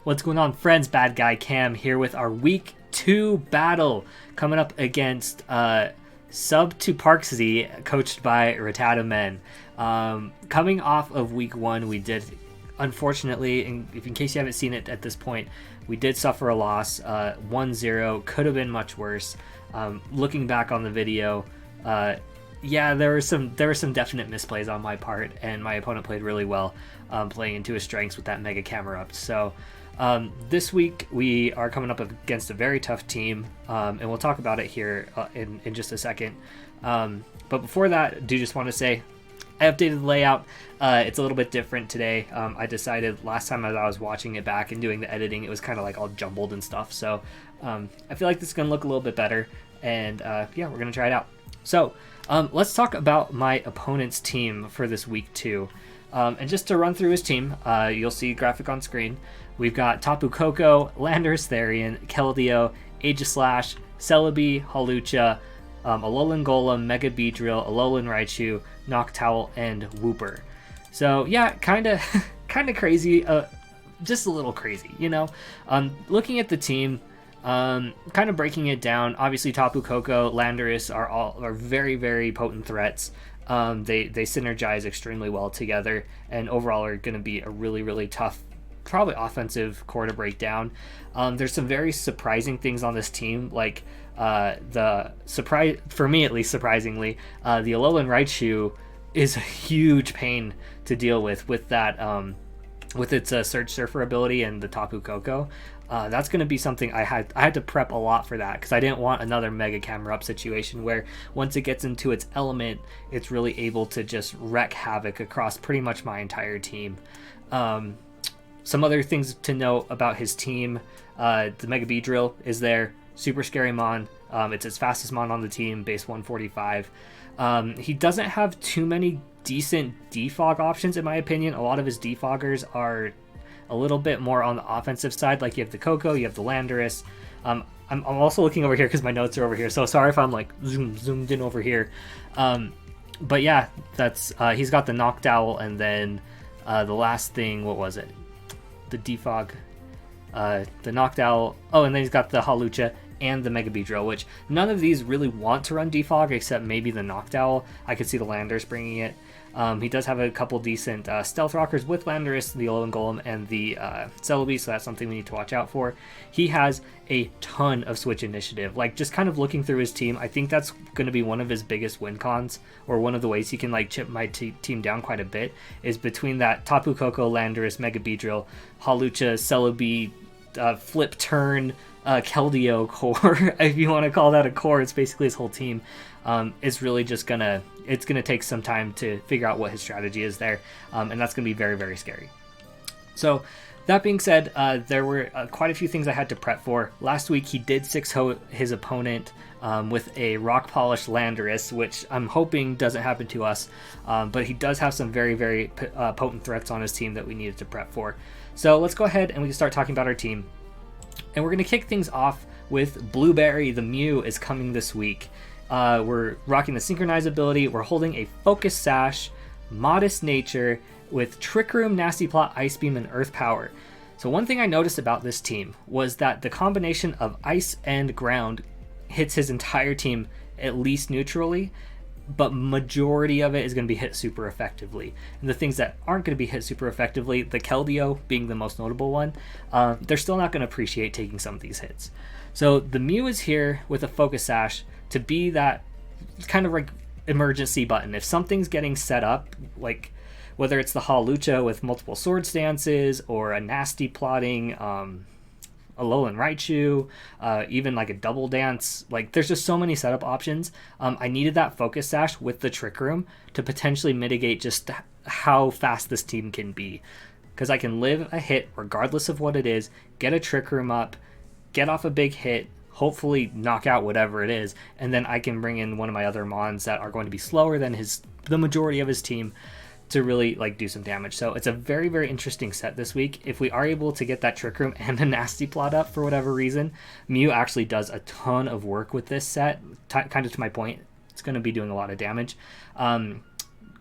What's going on, friends? Bad Guy Cam here with our week 2 battle coming up against sub to Parkzy, coached by RattataMeN. Coming off of week 1, we did, unfortunately, in case you haven't seen it at this point, we did suffer a loss. 1-0 could have been much worse. Looking back on the video, yeah, there were some definite misplays on my part, and my opponent played really well, playing into his strengths with that mega camera up. So this week we are coming up against a very tough team, and we'll talk about it here in just a second. But before that, I do just want to say I updated the layout. It's a little bit different today. I decided last time as I was watching it back and doing the editing, it was kind of like all jumbled and stuff. So I feel like this is going to look a little bit better, and yeah, we're going to try it out. So let's talk about my opponent's team for this week 2. And just to run through his team, you'll see graphic on screen. We've got Tapu Koko, Landorus Therian, Keldeo, Aegislash, Celebi, Hawlucha, Alolan Golem, Mega Beedrill, Alolan Raichu, Noctowl, and Wooper. So yeah, kind of crazy, just a little crazy, you know. Looking at the team, kind of breaking it down. Obviously, Tapu Koko, Landorus are very, very potent threats. They synergize extremely well together, and overall are going to be a really, really tough, probably offensive core to break down. There's some very surprising things on this team, like the surprise, for me at least, surprisingly, the Alolan Raichu is a huge pain to deal with that, with its Surge Surfer ability and the Tapu Koko. That's going to be something I had to prep a lot for that, because I didn't want another mega camera up situation where once it gets into its element, it's really able to just wreak havoc across pretty much my entire team. Some other things to note about his team: the Mega Beedrill is there, super scary mon. It's his fastest mon on the team, base 145. He doesn't have too many decent defog options in my opinion. A lot of his defoggers are a little bit more on the offensive side, like you have the Koko, you have the Landorus. I'm also looking over here because my notes are over here, so sorry if I'm like zoomed in over here. But yeah, that's he's got the Noctowl, and then the last thing, what was it? The defog, the Noctowl. Oh, and then he's got the Hawlucha and the Mega Beedrill, which none of these really want to run defog except maybe the Noctowl. I could see the Landorus bringing it. He does have a couple decent stealth rockers with Landorus, the Alolan Golem, and the Celebi, so that's something we need to watch out for. He has a ton of switch initiative. Like, just kind of looking through his team, I think that's going to be one of his biggest win cons, or one of the ways he can like chip my team down quite a bit, is between that Tapu Koko, Landorus, Mega Beedrill, Hawlucha, Celebi, flip turn, Keldeo core. If you want to call that a core, it's basically his whole team. Is really just gonna take some time to figure out what his strategy is there, and that's gonna be very, very scary. So that being said, there were quite a few things I had to prep for. Last week he did 6-0 his opponent with a rock polished Landorus, which I'm hoping doesn't happen to us, but he does have some very, very potent threats on his team that we needed to prep for. So let's go ahead and we can start talking about our team. And we're going to kick things off with Blueberry. The Mew is coming this week. We're rocking the Synchronize ability. We're holding a Focus Sash, Modest Nature, with Trick Room, Nasty Plot, Ice Beam, and Earth Power. So one thing I noticed about this team was that the combination of Ice and Ground hits his entire team at least neutrally, but majority of it is going to be hit super effectively. And the things that aren't going to be hit super effectively, the Keldeo being the most notable one, they're still not going to appreciate taking some of these hits. So the Mew is here with a Focus Sash to be that kind of like emergency button. If something's getting set up, like whether it's the Hawlucha with multiple sword stances, or a nasty plotting Alolan Raichu, even like a double dance, like there's just so many setup options. I needed that Focus Sash with the Trick Room to potentially mitigate just how fast this team can be, because I can live a hit regardless of what it is, get a Trick Room up, get off a big hit, hopefully knock out whatever it is, and then I can bring in one of my other mons that are going to be slower than the majority of his team to really like do some damage. So it's a very, very interesting set this week. If we are able to get that Trick Room and a Nasty Plot up for whatever reason, Mew actually does a ton of work with this set. Kind of to my point, it's going to be doing a lot of damage.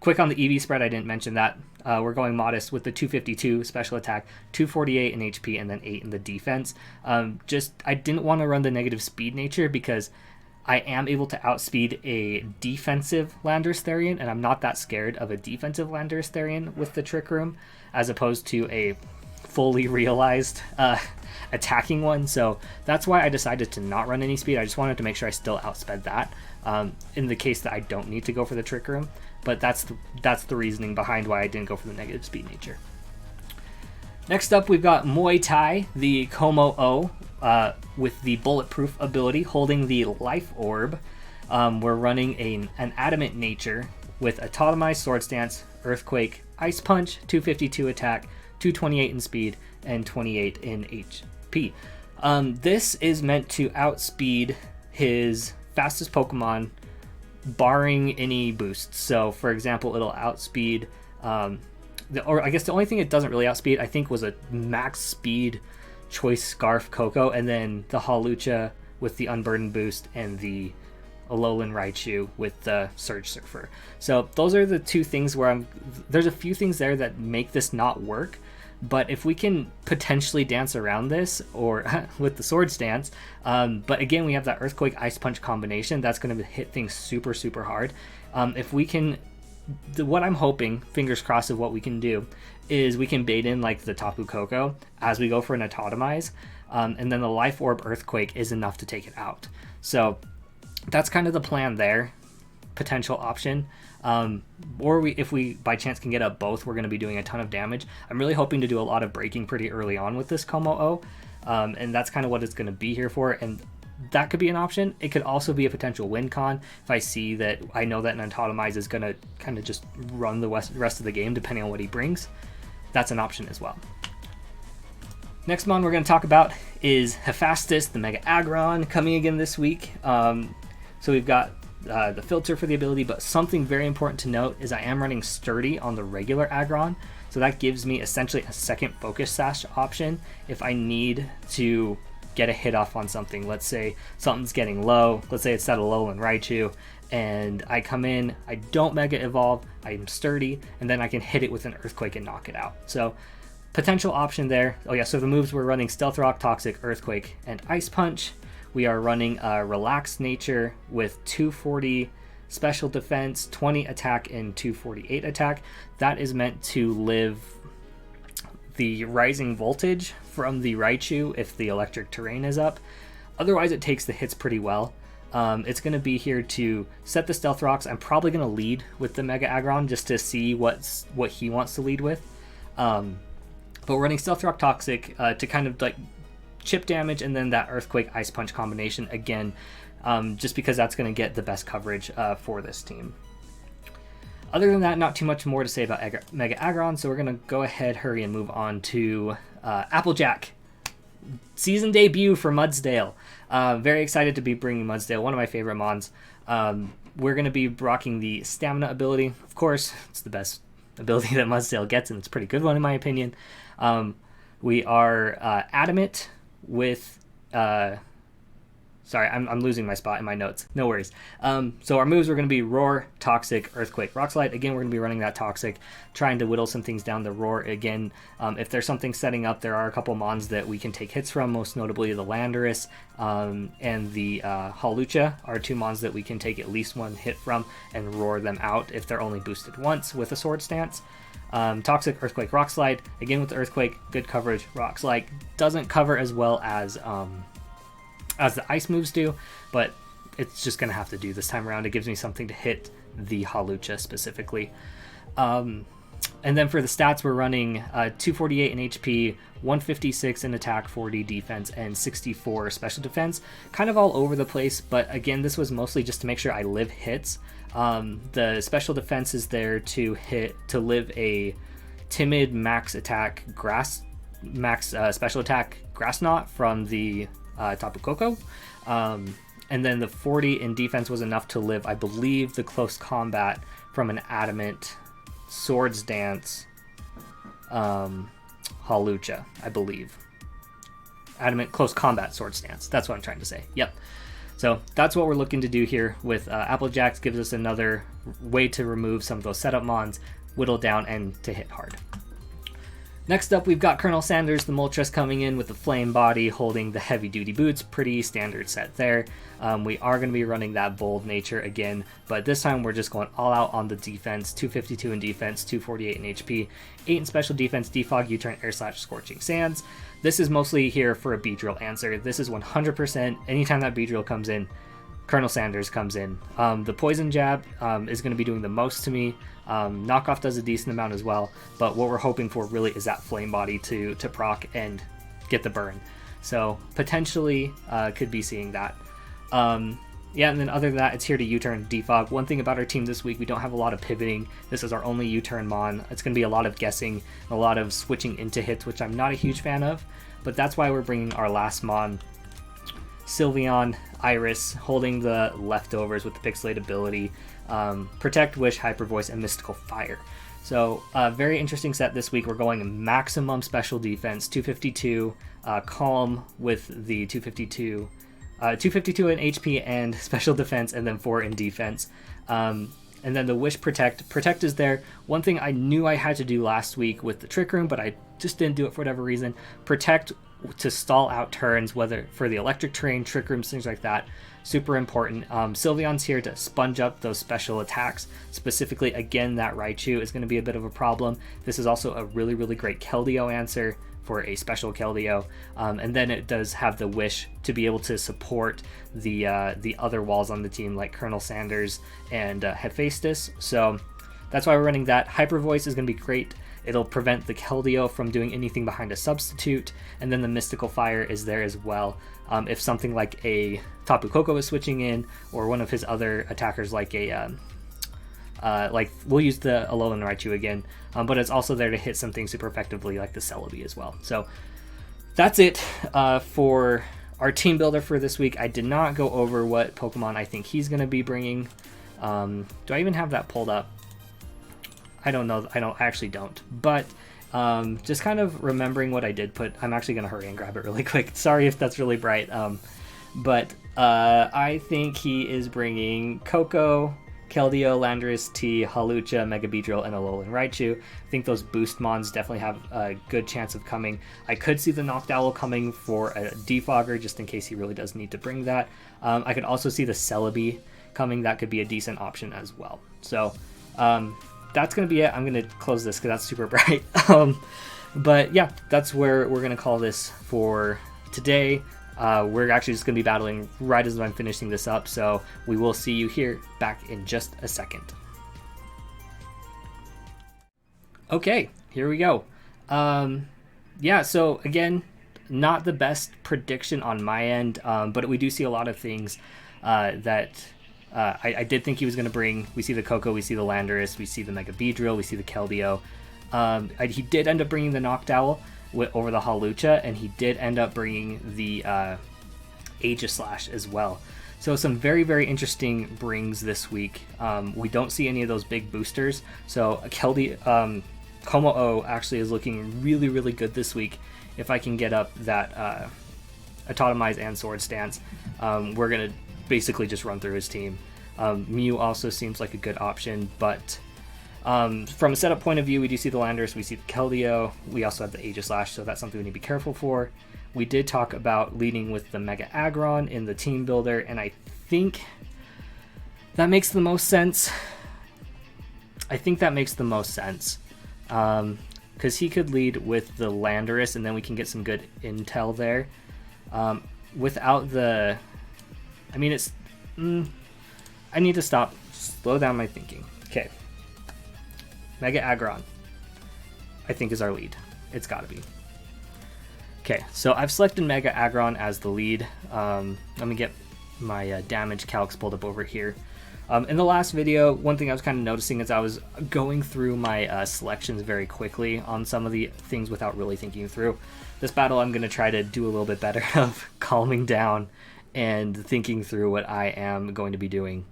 Quick on the EV spread, I didn't mention that. we're going modest with the 252 special attack, 248 in HP, and then 8 in the defense. I didn't want to run the negative speed nature because I am able to outspeed a defensive Landorus Therian, and I'm not that scared of a defensive Landorus Therian with the Trick Room, as opposed to a fully realized attacking one. So that's why I decided to not run any speed. I just wanted to make sure I still outsped that in the case that I don't need to go for the Trick Room. But that's the reasoning behind why I didn't go for the negative speed nature. Next up, we've got Muay Thai, the Como O, with the bulletproof ability, holding the life orb. We're running an adamant nature with Autotomized Sword Stance, Earthquake, Ice Punch, 252 attack, 228 in speed, and 28 in HP. This is meant to outspeed his fastest Pokemon, barring any boosts. So, for example, it'll outspeed... or I guess the only thing it doesn't really outspeed, I think, was a max speed Choice Scarf Coco, and then the Hawlucha with the Unburdened boost, and the Alolan Raichu with the Surge Surfer. So those are the two things where there's a few things there that make this not work, but if we can potentially dance around this, or with the Sword Stance, but again, we have that Earthquake Ice Punch combination that's going to hit things super, super hard. If we can... what I'm hoping, fingers crossed, of what we can do is we can bait in like the Tapu Koko as we go for an Autotomize, and then the Life Orb Earthquake is enough to take it out. So that's kind of the plan there, potential option. Or if we by chance can get up both, we're going to be doing a ton of damage. I'm really hoping to do a lot of breaking pretty early on with this Como O, and that's kind of what it's going to be here for. And that could be an option. It could also be a potential win con if I see that I know that an Autotomize is going to kind of just run the rest of the game depending on what he brings. That's an option as well. Next mon we're going to talk about is Hephaestus, the Mega Aggron, coming again this week. So we've got the filter for the ability, but something very important to note is I am running Sturdy on the regular Aggron. So that gives me essentially a second Focus Sash option if I need to get a hit off on something. Let's say something's getting low. Let's say it's that Alolan Raichu, and I come in, I don't Mega Evolve, I'm Sturdy, and then I can hit it with an Earthquake and knock it out. So potential option there. Oh yeah, so the moves we're running Stealth Rock, Toxic, Earthquake, and Ice Punch. We are running a Relaxed Nature with 240 special defense, 20 attack, and 248 attack. That is meant to live the rising voltage from the Raichu if the electric terrain is up. Otherwise, it takes the hits pretty well. It's going to be here to set the Stealth Rocks. I'm probably going to lead with the Mega Aggron just to see what he wants to lead with. But we're running Stealth Rock, Toxic to kind of like chip damage, and then that Earthquake Ice Punch combination again, just because that's going to get the best coverage for this team. Other than that, not too much more to say about Mega Aggron, so we're going to go ahead, hurry, and move on to Applejack. Season debut for Mudsdale. Very excited to be bringing Mudsdale, one of my favorite mons. We're going to be rocking the Stamina ability. Of course, it's the best ability that Mudsdale gets, and it's a pretty good one in my opinion. We are Adamant with... Sorry, I'm losing my spot in my notes. No worries. So our moves are going to be Roar, Toxic, Earthquake, Rock Slide. Again, we're going to be running that Toxic, trying to whittle some things down the Roar. Again, if there's something setting up, there are a couple mons that we can take hits from, most notably the Landorus and the Hawlucha are two mons that we can take at least one hit from and roar them out if they're only boosted once with a Sword Stance. Toxic, Earthquake, Rock Slide. Again, with the Earthquake, good coverage. Rock Slide doesn't cover as well as the ice moves do, but it's just going to have to do this time around. It gives me something to hit the Hawlucha specifically. And then for the stats, we're running 248 in HP, 156 in attack, 40 defense, and 64 special defense. Kind of all over the place, but again, this was mostly just to make sure I live hits. The special defense is there to live a timid max attack special attack Grass Knot from the Tapu Koko. And then the 40 in defense was enough to live, I believe, the close combat from an Adamant Swords Dance Hawlucha, I believe. Adamant close combat Swords Dance. That's what I'm trying to say. Yep. So that's what we're looking to do here with Applejack. Gives us another way to remove some of those setup mons. whittle down and to hit hard. Next up, we've got Colonel Sanders, the Moltres, coming in with the flame body, holding the heavy-duty boots. Pretty standard set there. We are going to be running that bold nature again, but this time we're just going all out on the defense. 252 in defense, 248 in HP, 8 in special defense, defog, U-turn, air slash, scorching sands. This is mostly here for a B-drill answer. This is 100%. Anytime that B-drill comes in, Colonel Sanders comes in. The poison jab is going to be doing the most to me. Knockoff does a decent amount as well, but what we're hoping for really is that flame body to proc and get the burn. So potentially could be seeing that. Yeah, and then other than that, it's here to U-turn, defog. One thing about our team this week, we don't have a lot of pivoting. This is our only U-turn Mon. It's going to be a lot of guessing, a lot of switching into hits, which I'm not a huge fan of, but that's why we're bringing our last Mon, Sylveon, Iris, holding the leftovers with the Pixelate ability, Protect, Wish, Hyper Voice, and Mystical Fire. So very interesting set this week. We're going maximum special defense, 252, calm with the 252 in HP and special defense, and then 4 in defense. And then the Wish, Protect is there. One thing I knew I had to do last week with the Trick Room, but I just didn't do it for whatever reason. Protect to stall out turns, whether for the electric terrain, Trick Rooms, things like that. Super important. Sylveon's here to sponge up those special attacks. Specifically, again, that Raichu is going to be a bit of a problem. This is also a really, really great Keldeo answer for a special Keldeo. And then it does have the Wish to be able to support the other walls on the team, like Colonel Sanders and Hephaestus. So that's why we're running that. Hyper Voice is going to be great. It'll prevent the Keldeo from doing anything behind a substitute, and then the Mystical Fire is there as well. If something like a Tapu Koko is switching in, or one of his other attackers like a we'll use the Alolan Raichu again, but it's also there to hit something super effectively like the Celebi as well. So that's it for our team builder for this week. I did not go over what Pokemon I think he's going to be bringing. Do I even have that pulled up? I don't know. I actually don't. But just kind of remembering what I did put. I'm actually going to hurry and grab it really quick. Sorry if that's really bright. But I think he is bringing Koko, Keldeo, Landorus, T, Hawlucha, Mega Beedrill, and Alolan Raichu. I think those boost mons definitely have a good chance of coming. I could see the Noctowl coming for a defogger just in case he really does need to bring that. I could also see the Celebi coming. That could be a decent option as well. So that's going to be it. I'm going to close this because that's super bright. But yeah, that's where we're going to call this for today. We're actually just going to be battling right as I'm finishing this up, so we will see you here back in just a second. Okay, here we go. Yeah, so again, not the best prediction on my end, but we do see a lot of things that I did think he was going to bring. We see the Koko, we see the Landorus, we see the Mega Beedrill, we see the Keldeo. He did end up bringing the Noctowl over the Hawlucha, and he did end up bringing the Aegislash as well. So some very, very interesting brings this week. We don't see any of those big boosters, so Como-O actually is looking really, really good this week. If I can get up that Atomize and Sword stance, we're going to basically just run through his team. Mew also seems like a good option, but from a setup point of view, we do see the Landorus, we see the Keldeo, we also have the Aegislash, so that's something we need to be careful for. We did talk about leading with the Mega Aggron in the team builder, and I think that makes the most sense. Because he could lead with the Landorus, and then we can get some good intel there. Without the... I mean, it's... I need to slow down my thinking. Okay. Mega Aggron, I think, is our lead. It's got to be. Okay, so I've selected Mega Aggron as the lead. Let me get my damage calcs pulled up over here. In the last video, one thing I was kind of noticing is I was going through my selections very quickly on some of the things without really thinking through. This battle, I'm going to try to do a little bit better of calming down and thinking through what I am going to be doing.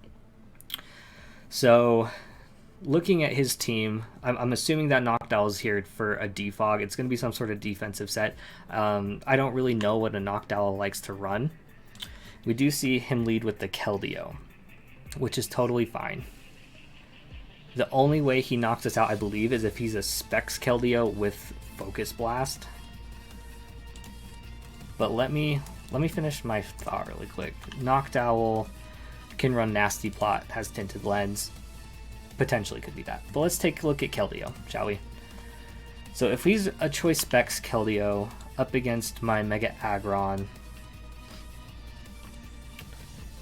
So, looking at his team, I'm assuming that Noctowl is here for a defog. It's going to be some sort of defensive set. I don't really know what a Noctowl likes to run. We do see him lead with the Keldeo, which is totally fine. The only way he knocks us out, I believe, is if he's a Specs Keldeo with Focus Blast. But let me finish my thought really quick. Noctowl can run Nasty Plot, has Tinted Lens. Potentially could be that. But let's take a look at Keldeo, shall we? So if he's a Choice Specs Keldeo up against my Mega Aggron,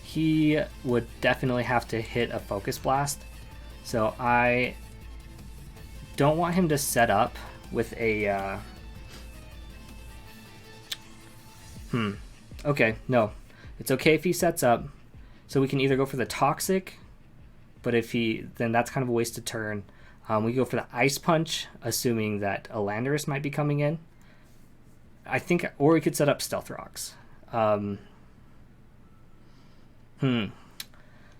he would definitely have to hit a Focus Blast. So I don't want him to set up with a... Okay, no. It's okay if he sets up. So we can either go for the Toxic, but if he... then that's kind of a wasted turn. We go for the Ice Punch, assuming that a Landorus might be coming in. I think... or we could set up Stealth Rocks.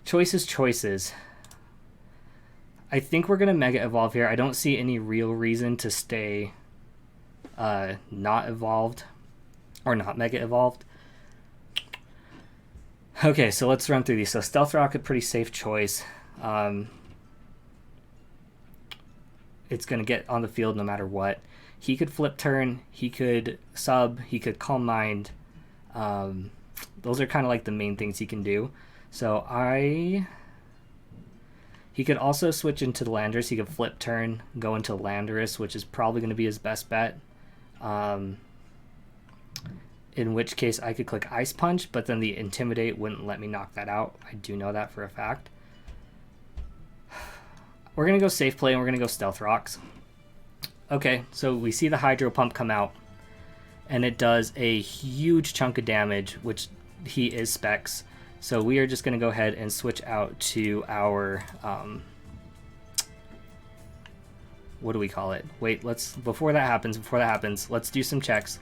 Choices. I think we're going to Mega Evolve here. I don't see any real reason to stay not evolved. Or not Mega Evolved. Okay, so let's run through these. So Stealth Rock, a pretty safe choice. It's going to get on the field no matter what. He could Flip Turn. He could Sub. He could Calm Mind. Those are kind of like the main things he can do. So he could also switch into the Landorus. He could Flip Turn, go into Landorus, which is probably going to be his best bet. In which case I could click Ice Punch, but then the Intimidate wouldn't let me knock that out. I do know that for a fact. We're going to go safe play and we're going to go Stealth Rocks. Okay, so we see the Hydro Pump come out, and it does a huge chunk of damage, which he is Specs. So we are just going to go ahead and switch out to our... what do we call it? Wait, before that happens, let's do some checks.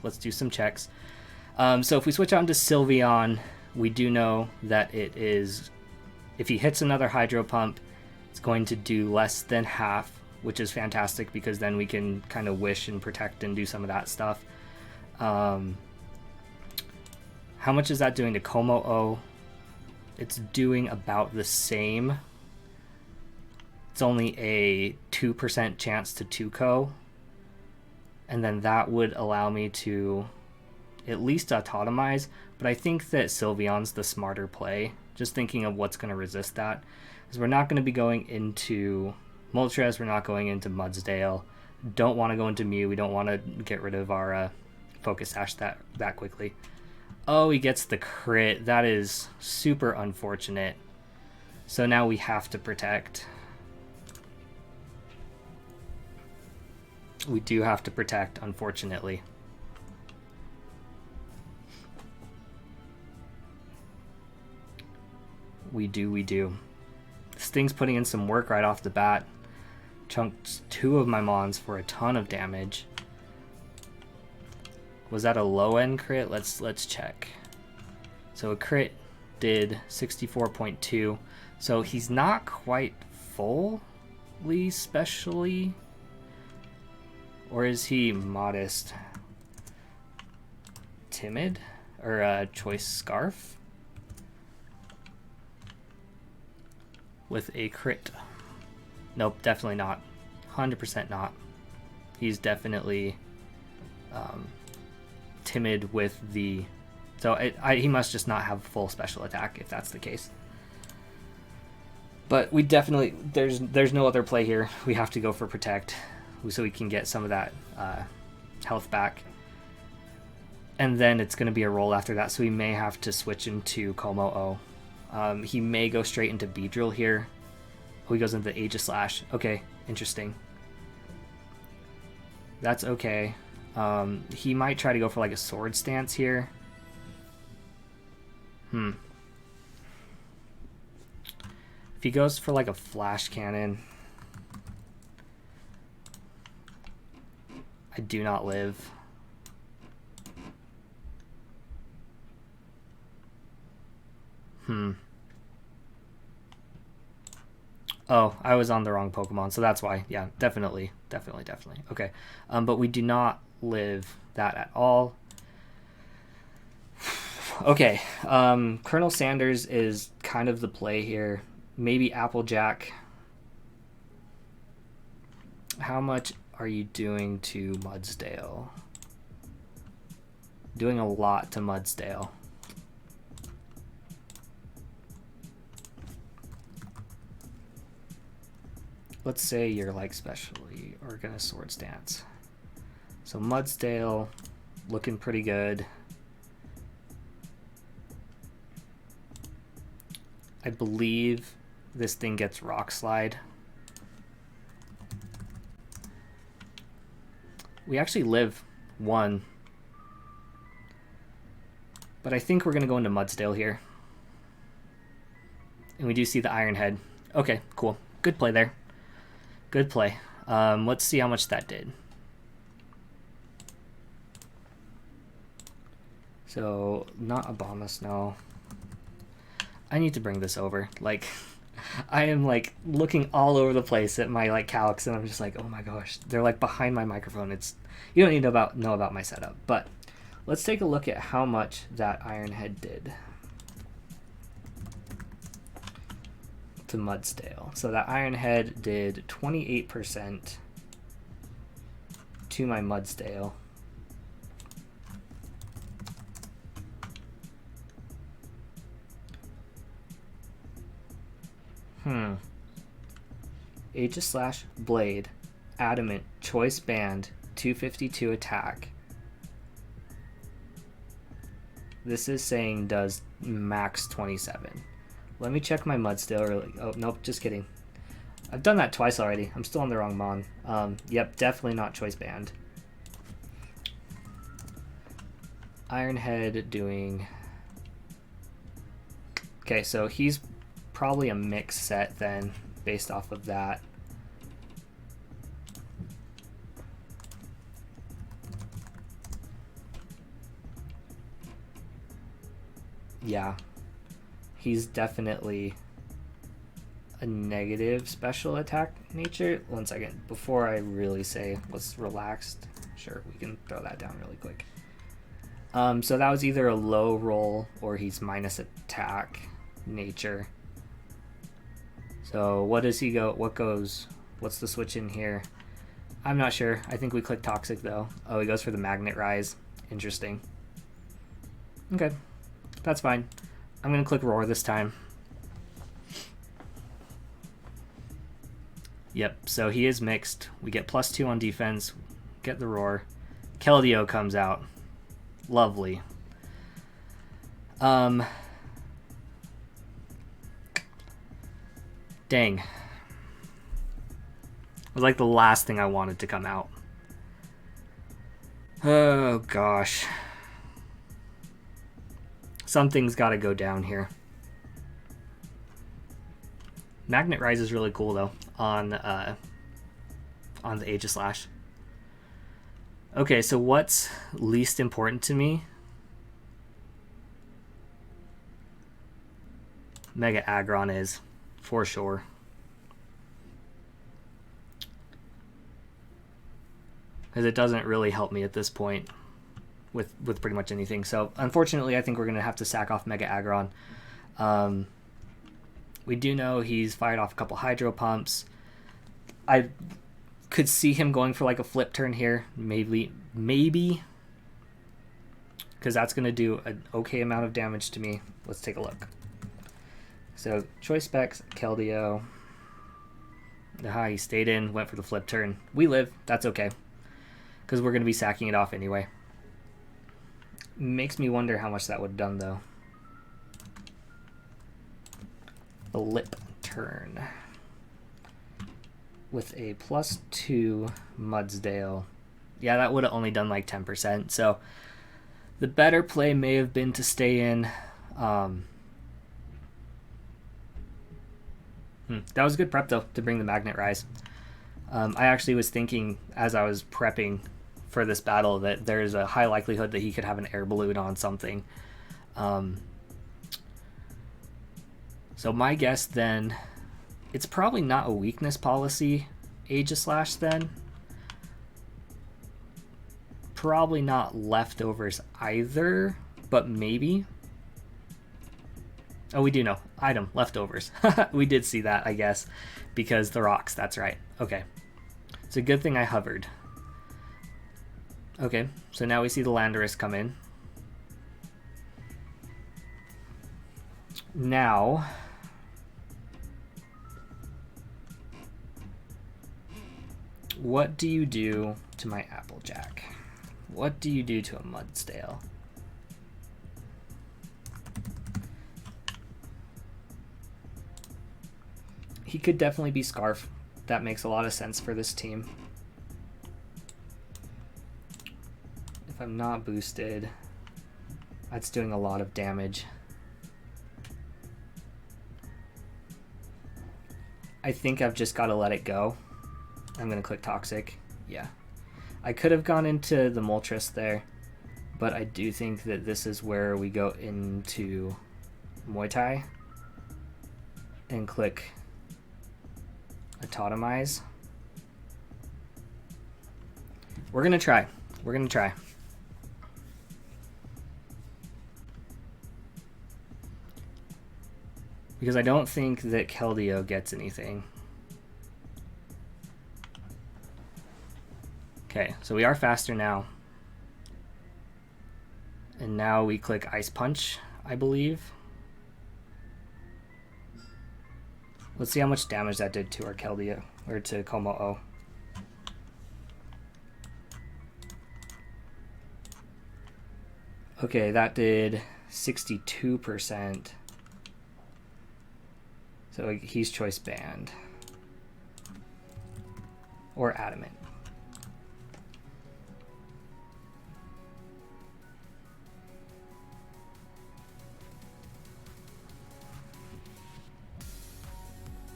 So if we switch out into Sylveon, we do know that it is, if he hits another Hydro Pump, it's going to do less than half, which is fantastic because then we can kind of wish and protect and do some of that stuff. How much is that doing to Como-O? It's doing about the same. It's only a 2% chance to 2-ko. And then that would allow me to at least autotomize, but I think that Sylveon's the smarter play. Just thinking of what's going to resist that. Because we're not going to be going into Moltres, we're not going into Mudsdale. Don't want to go into Mew, we don't want to get rid of our Focus Sash that quickly. Oh, he gets the crit. That is super unfortunate. So now we have to protect. We do have to protect, unfortunately. We do. Sting's putting in some work right off the bat. Chunked 2 of my Mons for a ton of damage. Was that a low-end crit? Let's check. So a crit did 64.2. So he's not quite fully specially. Or is he modest? Timid? Or Choice Scarf? With a crit. Nope, definitely not. 100% not. He's definitely timid with the... So he must just not have full special attack if that's the case. But we definitely... There's no other play here. We have to go for Protect so we can get some of that health back. And then it's going to be a roll after that, so we may have to switch into Como-O. He may go straight into Beedrill here. Oh, he goes into the Aegislash. Okay, interesting. That's okay. He might try to go for like a Sword Stance here. If he goes for like a Flash Cannon, I do not live. Oh, I was on the wrong Pokemon, so that's why. Yeah, definitely. Okay, but we do not live that at all. Okay, Colonel Sanders is kind of the play here. Maybe Applejack. How much are you doing to Mudsdale? Doing a lot to Mudsdale. Let's say you're like specially organized sword stance. So Mudsdale looking pretty good. I believe this thing gets rock slide. We actually live 1. But I think we're going to go into Mudsdale here. And we do see the Iron Head. Okay, cool. Good play there. Good play. Let's see how much that did. So, not Abomus, no. I need to bring this over. Like, I am like looking all over the place at my like calcs, and I'm just like, oh my gosh, they're like behind my microphone. It's, you don't need to know about my setup, but let's take a look at how much that Iron Head did to Mudsdale. So that Iron Head did 28% to my Mudsdale. Aegis Slash, Blade, Adamant, Choice Band, 252 attack. This is saying does max 27. Let me check my Mudsdale really. Oh, nope, just kidding. I've done that twice already. I'm still on the wrong mon. Yep, definitely not Choice Band. Iron Head doing... Okay, so he's probably a mixed set then, based off of that. Yeah, he's definitely a negative special attack nature. 1 second, before I really say what's relaxed, sure, we can throw that down really quick. So that was either a low roll or he's minus attack nature. So what does he go? What goes? What's the switch in here? I'm not sure. I think we click Toxic though. Oh, he goes for the Magnet Rise. Interesting. Okay, that's fine. I'm gonna click Roar this time. Yep, so he is mixed. We get +2 on defense. Get the Roar. Keldeo comes out. Lovely. Dang. It was like the last thing I wanted to come out. Oh gosh. Something's got to go down here. Magnet Rise is really cool though on the Aegis Slash. Okay, so what's least important to me? Mega Aggron is, for sure. Because it doesn't really help me at this point with pretty much anything. So unfortunately, I think we're going to have to sack off Mega Aggron. We do know he's fired off a couple Hydro Pumps. I could see him going for like a flip turn here, maybe, because that's going to do an okay amount of damage to me. Let's take a look. So Choice Specs, Keldeo. Aha, he stayed in, went for the flip turn. We live, that's okay, because we're going to be sacking it off anyway. Makes me wonder how much that would have done though. Flip turn with a +2 Mudsdale. Yeah, that would have only done like 10%. So the better play may have been to stay in. That was good prep though to bring the Magnet Rise. I actually was thinking as I was prepping for this battle that there's a high likelihood that he could have an air balloon on something. So my guess then, it's probably not a weakness policy Aegis Slash then. Probably not leftovers either, but maybe. Oh, we do know. Item, leftovers. We did see that, I guess, because the rocks, that's right. Okay. It's a good thing I hovered. Okay, so now we see the Landorus come in. Now, what do you do to my Applejack? What do you do to a Mudstale? He could definitely be Scarf. That makes a lot of sense for this team. If I'm not boosted, that's doing a lot of damage. I think I've just got to let it go. I'm going to click Toxic. Yeah. I could have gone into the Moltres there, but I do think that this is where we go into Muay Thai and click Autotomize. We're going to try. We're going to try. Because I don't think that Keldeo gets anything. Okay, so we are faster now. And now we click Ice Punch, I believe. Let's see how much damage that did to our Keldeo, or to Komo-O. Okay, that did 62%. So he's choice banned. Or adamant.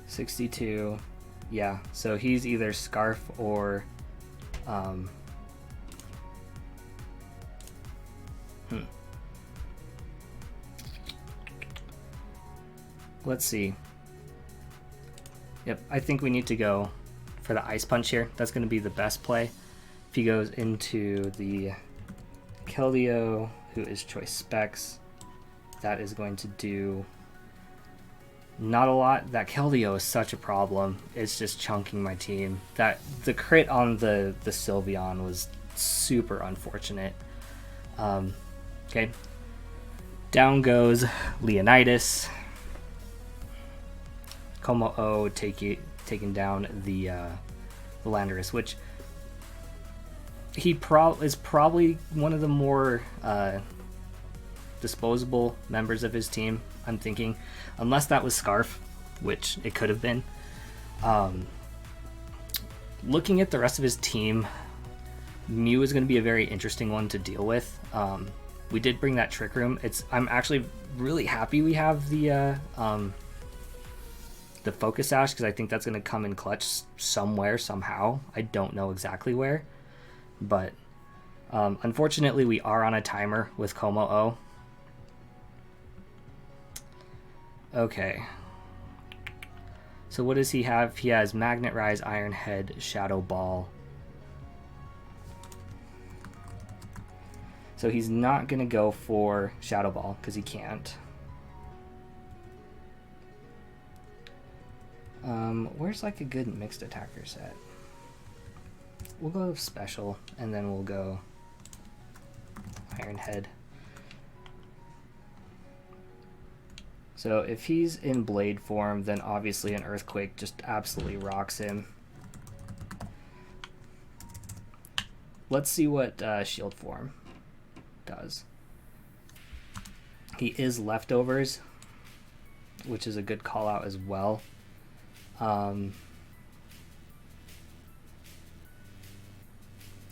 $62. Yeah, so he's either Scarf or Let's see. Yep, I think we need to go for the Ice Punch here. That's going to be the best play. If he goes into the Keldeo, who is choice Specs, that is going to do not a lot. That Keldeo is such a problem. It's just chunking my team. The crit on the Sylveon was super unfortunate. Okay. Down goes Leonidas. Komo-O taking down the Landorus, which he is probably one of the more disposable members of his team, I'm thinking, unless that was Scarf, which it could have been. Looking at the rest of his team, Mew is going to be a very interesting one to deal with. We did bring that Trick Room. I'm actually really happy we have the Focus Sash, because I think that's going to come in clutch somewhere, somehow. I don't know exactly where, but unfortunately we are on a timer with Komo-O. Okay, so what does he have? He has Magnet Rise, Iron Head, Shadow Ball. So he's not going to go for Shadow Ball because he can't. Where's like a good mixed attacker set? We'll go special, and then we'll go Iron Head. So if he's in Blade form, then obviously an Earthquake just absolutely rocks him. Let's see what Shield form does. He is Leftovers, which is a good call out as well.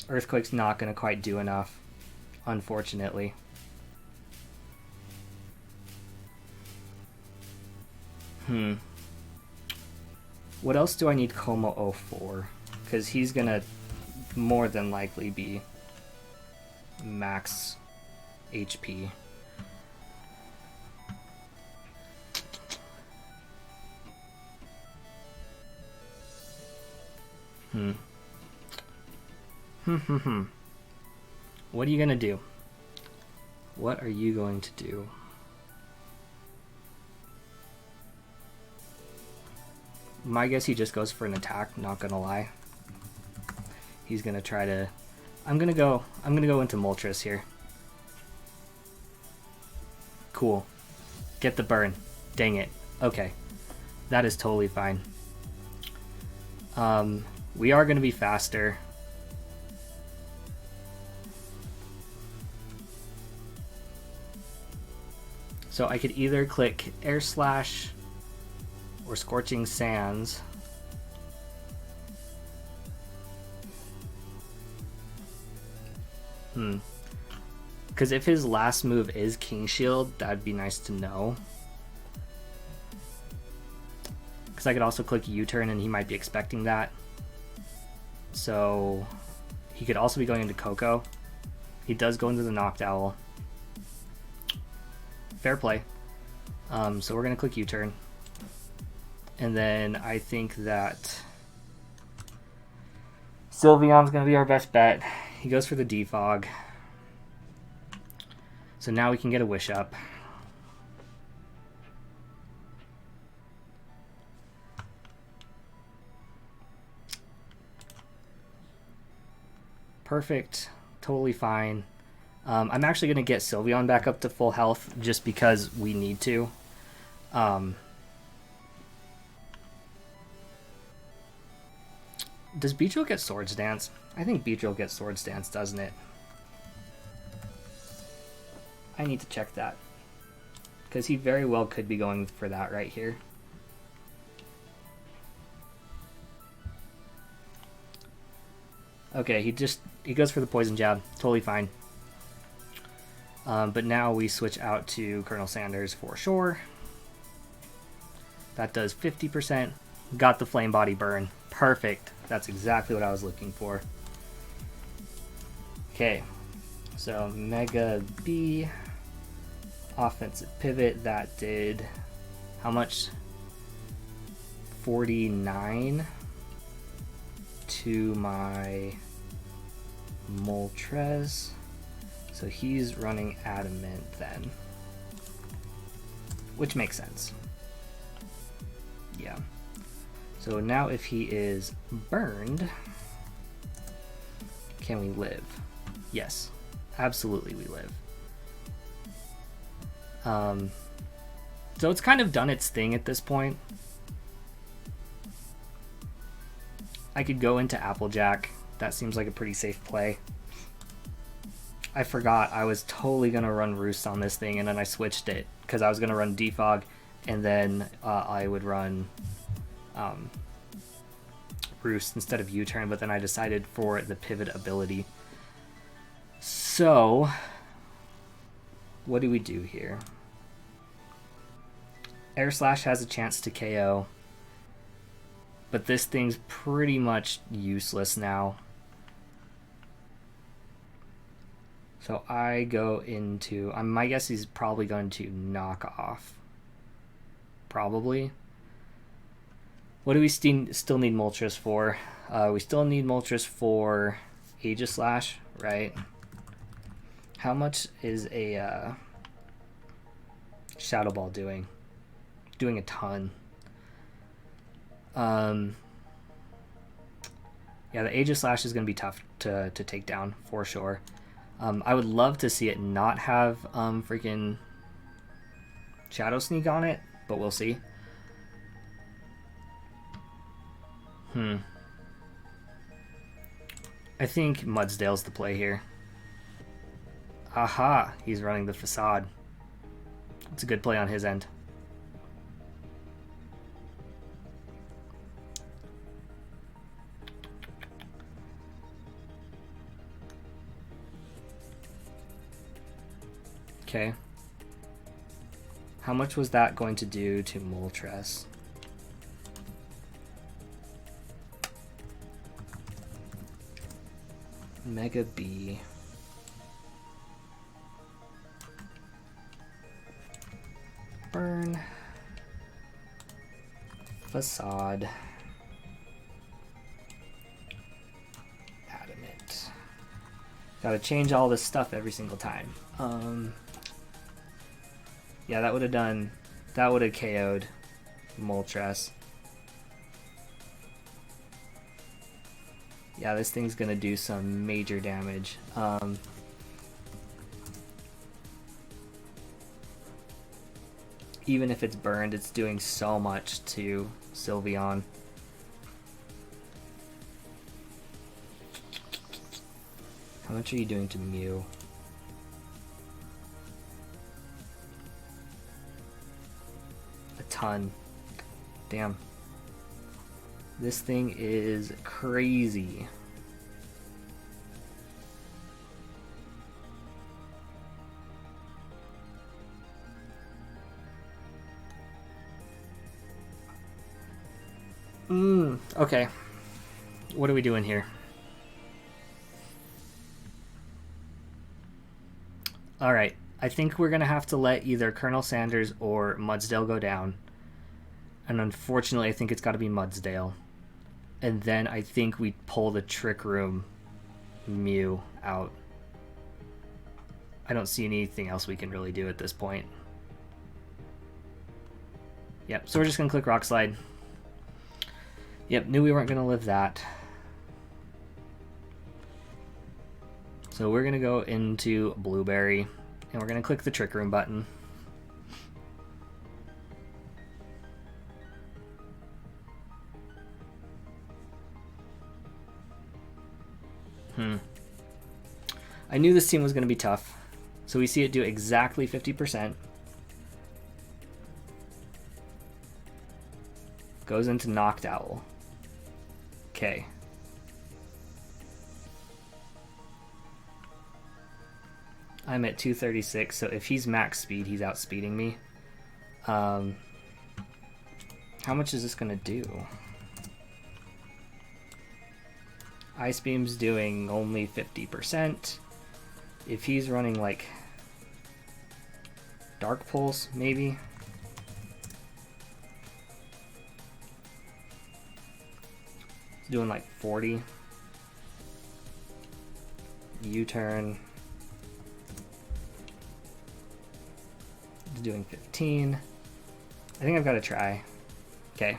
Earthquake's not going to quite do enough, unfortunately. What else do I need Komo-O for? Because he's going to more than likely be max HP. What are you gonna do? What are you going to do? My guess he just goes for an attack, not gonna lie. He's gonna try to... I'm gonna go into Moltres here. Cool. Get the burn. Dang it. Okay. That is totally fine. We are gonna be faster. So I could either click Air Slash or Scorching Sands. Because if his last move is King Shield, that'd be nice to know. Because I could also click U-turn and he might be expecting that. So he could also be going into Coco. He does go into the Knocked Owl. Fair play. So we're going to click U-turn. And then I think that Sylveon's going to be our best bet. He goes for the Defog. So now we can get a Wish Up. Perfect. Totally fine. I'm actually going to get Sylveon back up to full health just because we need to. Does Beedrill get Swords Dance? I think Beedrill gets Swords Dance, doesn't it? I need to check that. Because he very well could be going for that right here. Okay, he goes for the Poison Jab. Totally fine. But now we switch out to Colonel Sanders for sure. That does 50%. Got the Flame Body Burn. Perfect. That's exactly what I was looking for. Okay. So Mega B. Offensive Pivot. That did how much? 49 to my Moltres. So he's running Adamant then. Which makes sense. Yeah. So now if he is burned, can we live? Yes. Absolutely we live. So it's kind of done its thing at this point. I could go into Applejack. That seems like a pretty safe play. I forgot I was totally going to run Roost on this thing, and then I switched it because I was going to run Defog, and then I would run Roost instead of U-turn, but then I decided for the pivot ability. So, what do we do here? Air Slash has a chance to KO, but this thing's pretty much useless now. So I go into... my guess is probably going to knock off. Probably. What do we still need Moltres for? We still need Moltres for Aegislash, right? How much is a Shadow Ball doing? Doing a ton. Yeah, the Aegislash is going to be tough to take down for sure. I would love to see it not have freaking Shadow Sneak on it, but we'll see. I think Mudsdale's the play here. Aha, he's running the Facade. It's a good play on his end. Okay. How much was that going to do to Moltres? Mega B. Burn. Facade. Adamant. Gotta change all this stuff every single time. Yeah, that would have KO'd Moltres. Yeah, this thing's gonna do some major damage. Even if it's burned, it's doing so much to Sylveon. How much are you doing to Mew? A ton. Damn. This thing is crazy. Okay. What are we doing here? Alright, I think we're going to have to let either Colonel Sanders or Mudsdale go down. And unfortunately, I think it's got to be Mudsdale. And then I think we pull the Trick Room Mew out. I don't see anything else we can really do at this point. Yep, so we're just going to click Rock Slide. Yep, knew we weren't going to live that. So we're going to go into Blueberry, and we're going to click the Trick Room button. I knew this team was going to be tough. So we see it do exactly 50%. Goes into Noctowl. Okay. I'm at 236, so if he's max speed, he's outspeeding me. How much is this going to do? Ice Beam's doing only 50%. If he's running like Dark Pulse, maybe. He's doing like 40. U-turn. He's doing 15. I think I've got to try. Okay.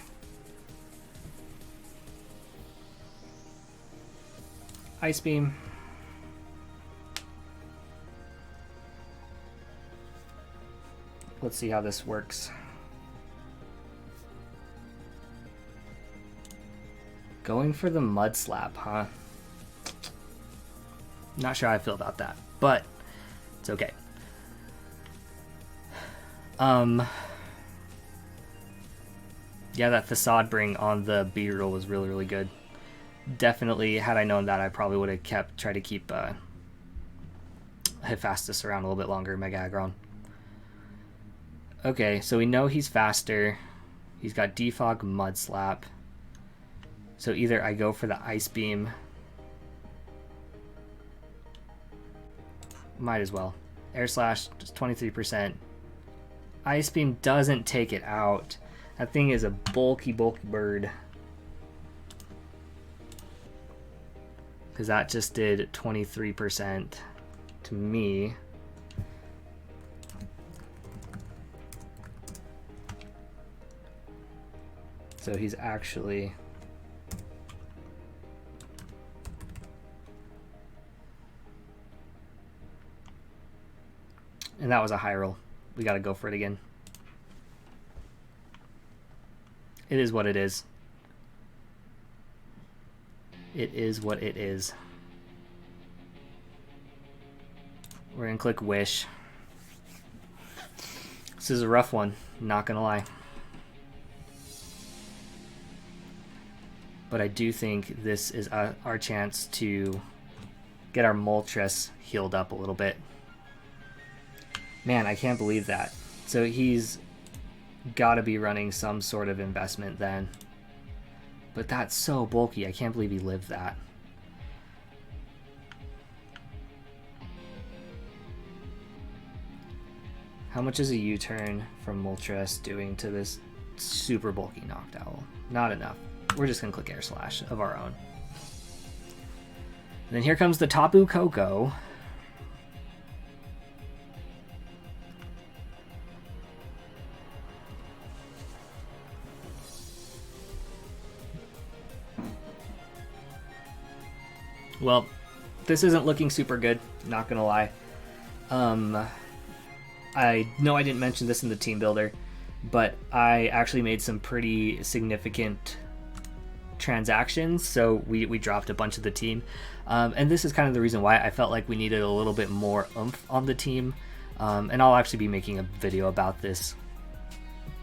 Ice Beam. Let's see how this works. Going for the Mud Slap, huh? Not sure how I feel about that, but it's okay. Yeah, that Facade Bring on the B-roll was really, really good. Definitely, had I known that, I probably would have tried to keep Hephaestus around a little bit longer, Mega Aggron. Okay, so we know he's faster. He's got Defog, Mud Slap. So either I go for the Ice Beam. Might as well. Air Slash, just 23%. Ice Beam doesn't take it out. That thing is a bulky, bulky bird. Because that just did 23% to me. So he's actually... And that was a high roll. We gotta go for it again. It is what it is. It is what it is. We're gonna click Wish. This is a rough one, not gonna lie. But I do think this is our chance to get our Moltres healed up a little bit. Man, I can't believe that. So he's got to be running some sort of investment then. But that's so bulky. I can't believe he lived that. How much is a U-turn from Moltres doing to this super bulky Noctowl? Not enough. We're just going to click Air Slash of our own. And then here comes the Tapu Koko. Well, this isn't looking super good, not gonna lie. I know I didn't mention this in the team builder, but I actually made some pretty significant transactions, so we dropped a bunch of the team. And this is kind of the reason why I felt like we needed a little bit more oomph on the team. And I'll actually be making a video about this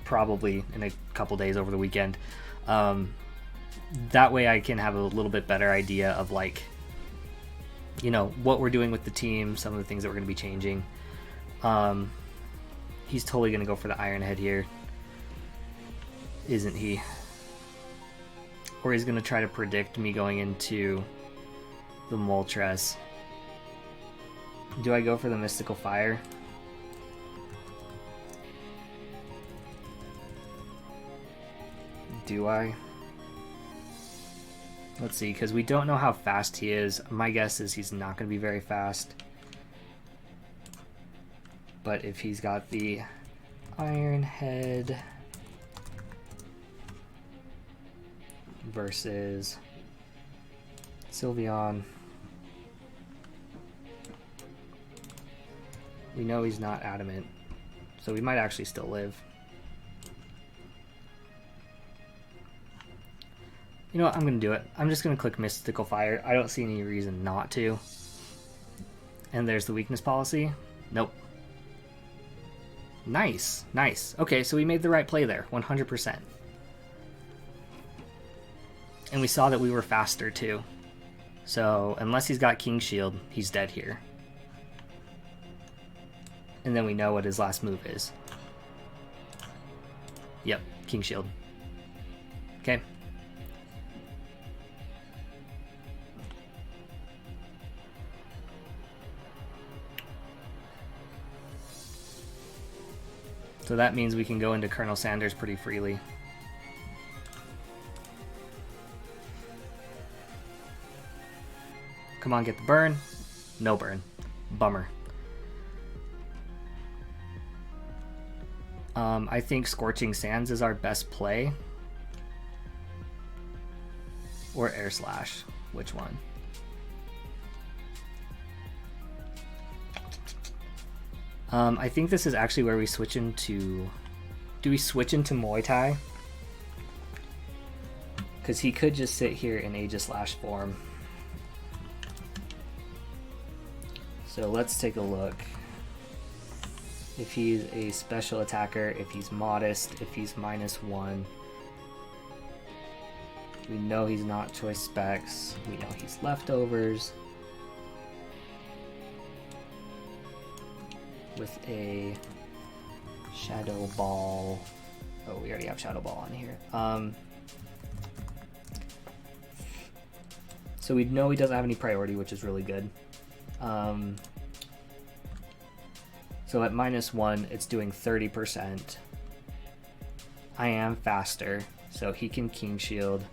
probably in a couple days over the weekend. That way I can have a little bit better idea of, like, you know, what we're doing with the team, some of the things that we're going to be changing. He's totally going to go for the Iron Head here, isn't he? Or he's going to try to predict me going into the Moltres. Do I go for the Mystical Fire? Do I? Let's see, because we don't know how fast he is. My guess is he's not going to be very fast. But if he's got the Iron Head versus Sylveon, we know he's not adamant, so we might actually still live. You know what, I'm going to do it. I'm just going to click Mystical Fire. I don't see any reason not to. And there's the weakness policy. Nope. Nice, nice. Okay, so we made the right play there, 100%. And we saw that we were faster too. So unless he's got King Shield, he's dead here. And then we know what his last move is. Yep, King Shield. Okay. So that means we can go into Colonel Sanders pretty freely. Come on, get the burn. No burn. Bummer. I think Scorching Sands is our best play. Or Air Slash. Which one? I think this is actually where we switch into... Do we switch into Muay Thai? Because he could just sit here in Aegislash form. So let's take a look. If he's a special attacker, if he's modest, if he's -1. We know he's not choice specs. We know he's leftovers. With a Shadow Ball. Oh, we already have Shadow Ball on here. So we know he doesn't have any priority, which is really good. So at -1, it's doing 30%. I am faster, so he can King Shield.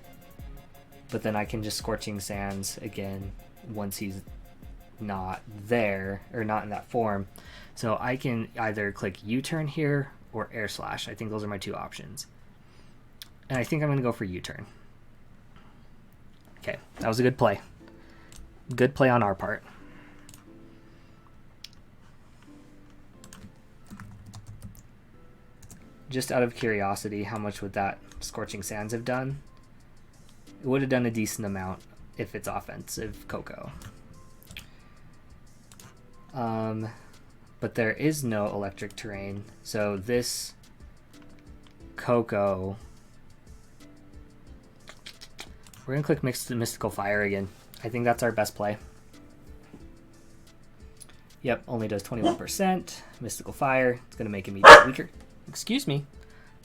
But then I can just Scorching Sands again once he's not there, or not in that form. So I can either click U-turn here or Air Slash. I think those are my two options. And I think I'm going to go for U-turn. Okay, that was a good play. Good play on our part. Just out of curiosity, how much would that Scorching Sands have done? It would have done a decent amount if it's offensive Coco. But there is no electric terrain, so this Coco... We're going to click Mystical Fire again. I think that's our best play. Yep, only does 21%. Mystical Fire. It's going to make him even weaker. Excuse me.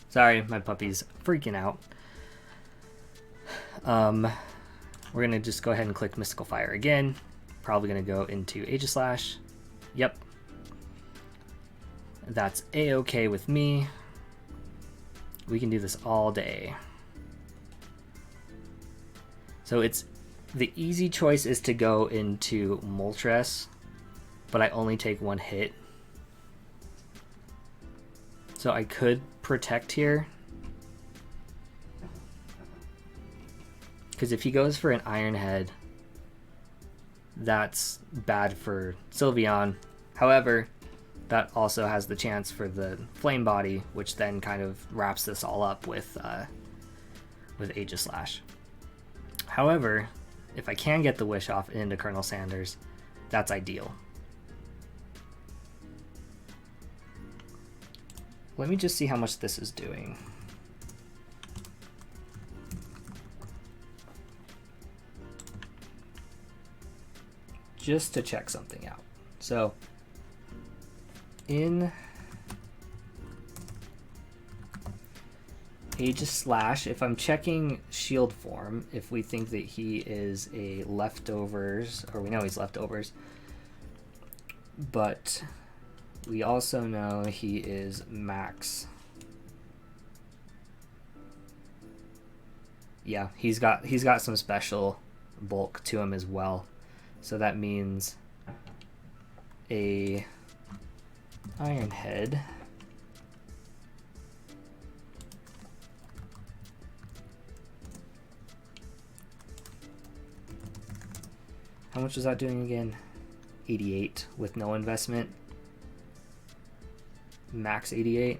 Sorry, my puppy's freaking out. We're going to just go ahead and click Mystical Fire again. Probably going to go into Aegislash. Yep. That's a-okay with me. We can do this all day. So it's the easy choice is to go into Moltres, but I only take one hit. So I could protect here. Because if he goes for an Iron Head, that's bad for Sylveon. However, that also has the chance for the Flame Body, which then kind of wraps this all up with Aegislash. However, if I can get the Wish off into Colonel Sanders, that's ideal. Let me just see how much this is doing. Just to check something out. So in Aegislash, if I'm checking shield form, if we think that he is a leftovers, or we know he's leftovers, but we also know he is max. Yeah, he's got some special bulk to him as well. So that means a Iron Head. How much is that doing again? 88 with no investment. Max 88.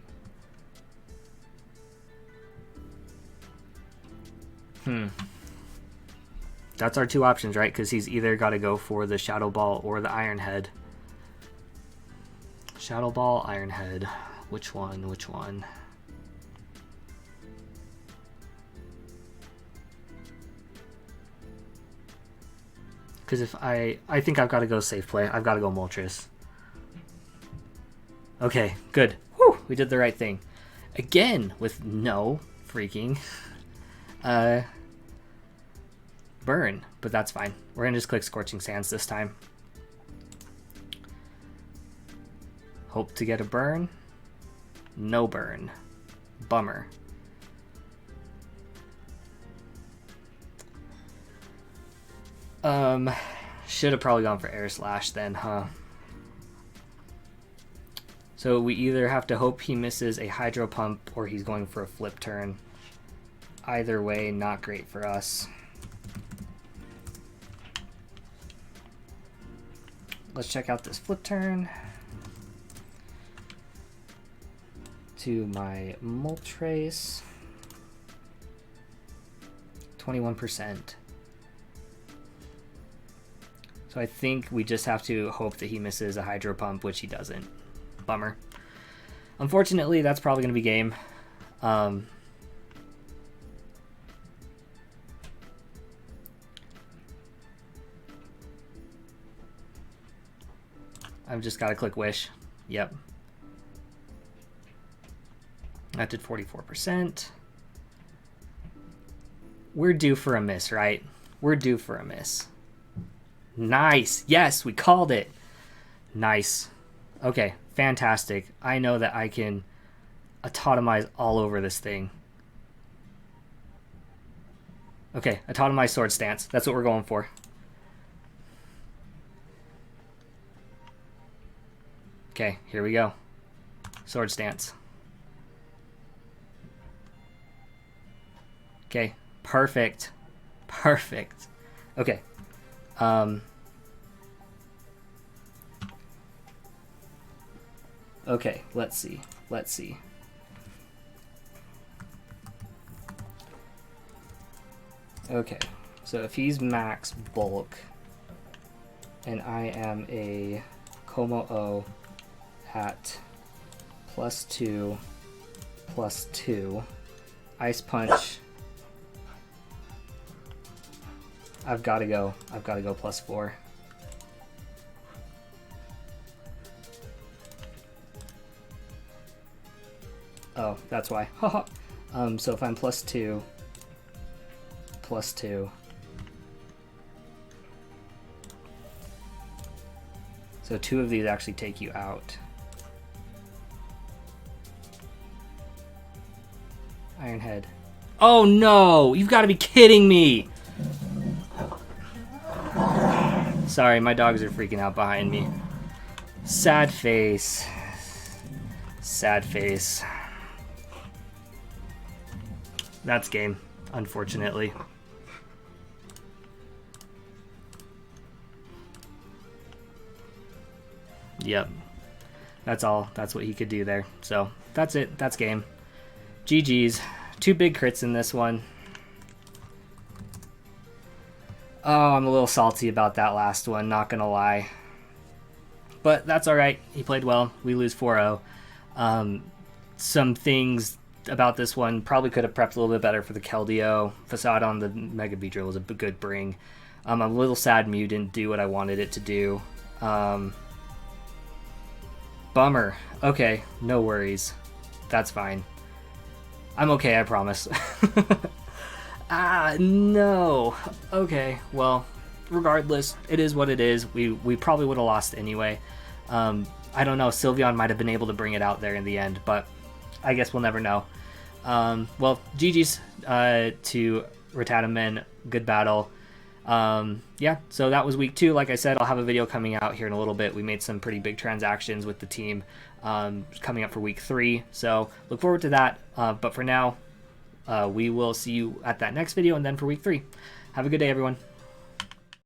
That's our two options, right? Because he's either got to go for the Shadow Ball or the Iron Head. Shadow Ball, Iron Head. Which one? Which one? Because if I think I've got to go safe play. I've got to go Moltres. Okay, good. Whew, we did the right thing. Again, with no freaking burn, but that's fine. We're gonna just click Scorching Sands this time. Hope to get a burn. No burn. Bummer. Should have probably gone for Air Slash then, huh? So we either have to hope he misses a Hydro Pump or he's going for a flip turn. Either way, not great for us. Let's check out this flip turn. To my Moltres. 21%. So I think we just have to hope that he misses a Hydro Pump, which he doesn't. Bummer. Unfortunately, that's probably going to be game. I've just got to click Wish. Yep. That did 44%. We're due for a miss, right? We're due for a miss. Nice. Yes, we called it. Nice. Okay, fantastic. I know that I can autotomize all over this thing. Okay, autotomize Sword Stance. That's what we're going for. Okay, here we go. Sword Stance. Okay, perfect. Perfect. Okay. Okay, let's see. Let's see. Okay, so if he's max bulk and I am a Como-O at +2/+2, Ice Punch, I've got to go +4. Oh, that's why. So if I'm +2/+2, so 2 of these actually take you out. Iron Head. Oh no! You've got to be kidding me! Sorry, my dogs are freaking out behind me. Sad face. Sad face. That's game, unfortunately. Yep. That's all. That's what he could do there. So that's it. That's game. GG's. 2 big crits in this one. Oh, I'm a little salty about that last one, not gonna lie. But that's alright. He played well. We lose 4-0. Some things about this one probably could have prepped a little bit better for the Keldeo. Facade on the Mega Beedrill was a good bring. I'm a little sad Mew didn't do what I wanted it to do. Bummer. Okay, no worries. That's fine. I'm okay, I promise. No. Okay, well, regardless, it is what it is. We probably would have lost anyway. I don't know, Sylveon might have been able to bring it out there in the end, but I guess we'll never know. Well, GG's to RattataMeN. Good battle. Yeah, so that was week 2. Like I said, I'll have a video coming out here in a little bit. We made some pretty big transactions with the team coming up for week 3, so look forward to that. But for now, we will see you at that next video and then for week 3. Have a good day, everyone.